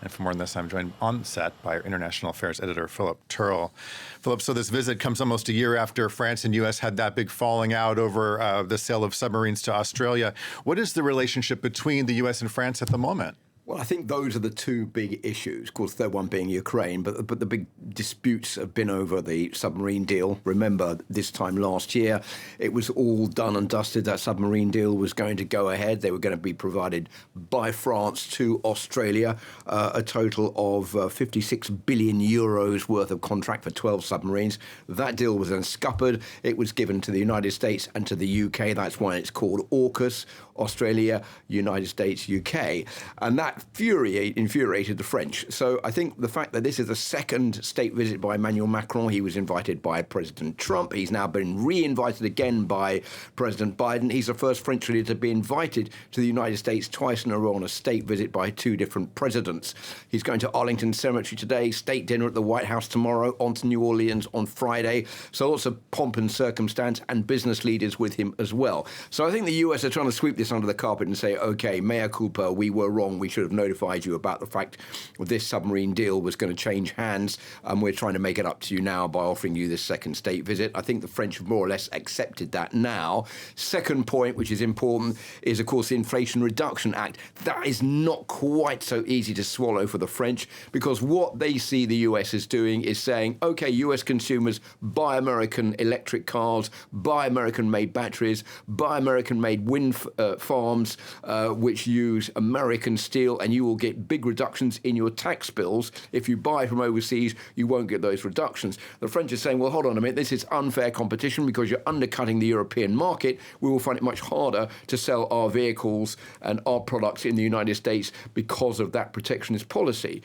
And for more on this, I'm joined on set by our international affairs editor, Philip Turle. Philip, so this visit comes almost a year after France and U.S. had that big falling out over the sale of submarines to Australia. What is the relationship between the U.S. and France at the moment? Well, I think those are the two big issues. Of course, the third one being Ukraine, but the big disputes have been over the submarine deal. Remember, this time last year, it was all done and dusted. That submarine deal was going to go ahead. They were going to be provided by France to Australia, a total of 56 billion euros worth of contract for 12 submarines. That deal was then scuppered. It was given to the United States and to the UK. That's why it's called AUKUS, Australia, United States, UK. And that infuriated the French. So I think the fact that this is the second state visit by Emmanuel Macron, he was invited by President Trump. He's now been re-invited again by President Biden. He's the first French leader to be invited to the United States twice in a row on a state visit by two different presidents. He's going to Arlington Cemetery today, state dinner at the White House tomorrow, on to New Orleans on Friday. So lots of pomp and circumstance, and business leaders with him as well. So I think the US are trying to sweep this under the carpet and say, okay, mea culpa, we were wrong. We should have notified you about the fact this submarine deal was going to change hands, and we're trying to make it up to you now by offering you this second state visit. I think the French have more or less accepted that now. Second point, which is important, is, of course, the Inflation Reduction Act. That is not quite so easy to swallow for the French, because what they see the US is doing is saying, okay, US consumers, buy American electric cars, buy American-made batteries, buy American-made wind farms, which use American steel, and you will get big reductions in your tax bills. If you buy from overseas, you won't get those reductions. The French are saying, well, hold on a minute, this is unfair competition because you're undercutting the European market. We will find it much harder to sell our vehicles and our products in the United States because of that protectionist policy.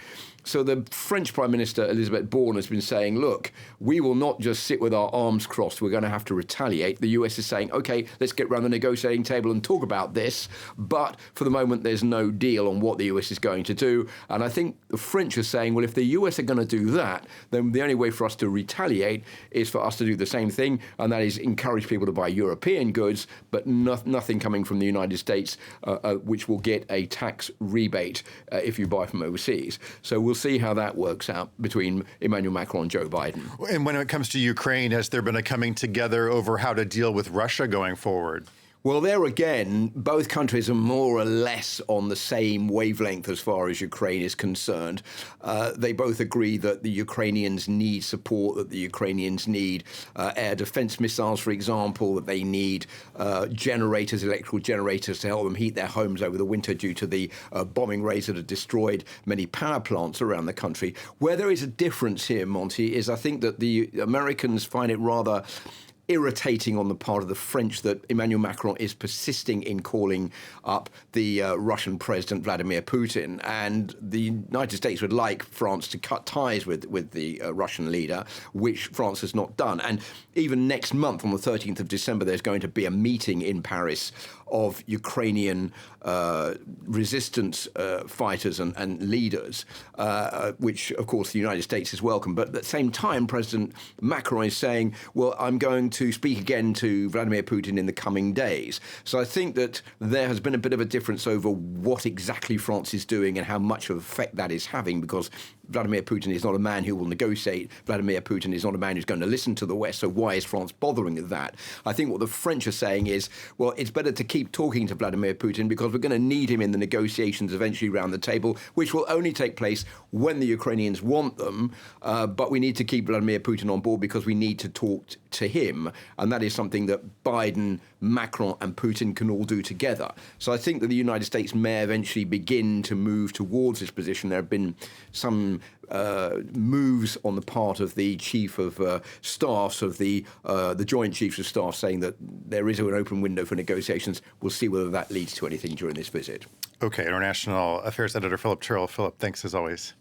So the French Prime Minister, Elisabeth Borne, has been saying, look, we will not just sit with our arms crossed. We're going to have to retaliate. The US is saying, OK, let's get around the negotiating table and talk about this. But for the moment, there's no deal on what the US is going to do. And I think the French are saying, well, if the US are going to do that, then the only way for us to retaliate is for us to do the same thing. And that is encourage people to buy European goods, but nothing coming from the United States, which will get a tax rebate if you buy from overseas. So we'll see how that works out between Emmanuel Macron and Joe Biden. And when it comes to Ukraine, has there been a coming together over how to deal with Russia going forward? Well, there again, both countries are more or less on the same wavelength as far as Ukraine is concerned. They both agree that the Ukrainians need support, that the Ukrainians need air defense missiles, for example, that they need generators, electrical generators to help them heat their homes over the winter due to the bombing raids that have destroyed many power plants around the country. Where there is a difference here, Monty, is I think that the Americans find it rather irritating on the part of the French that Emmanuel Macron is persisting in calling up the Russian President Vladimir Putin, and the United States would like France to cut ties with the Russian leader, which France has not done. And even next month, on the 13th of December, there's going to be a meeting in Paris of Ukrainian resistance fighters and leaders, which, of course, the United States is welcome. But at the same time, President Macron is saying, well, I'm going to speak again to Vladimir Putin in the coming days. So I think that there has been a bit of a difference over what exactly France is doing and how much of effect that is having, because Vladimir Putin is not a man who will negotiate. Vladimir Putin is not a man who's going to listen to the West. So why is France bothering with that? I think what the French are saying is, well, it's better to keep talking to Vladimir Putin because we're going to need him in the negotiations eventually around the table, which will only take place when the Ukrainians want them. But we need to keep Vladimir Putin on board because we need to talk to him. And that is something that Biden, Macron and Putin can all do together. So I think that the United States may eventually begin to move towards this position. There have been some moves on the part of the chief of staffs of the Joint Chiefs of Staff saying that there is an open window for negotiations. We'll see whether that leads to anything during this visit. Okay, International Affairs Editor Philip Turle. Philip, thanks as always.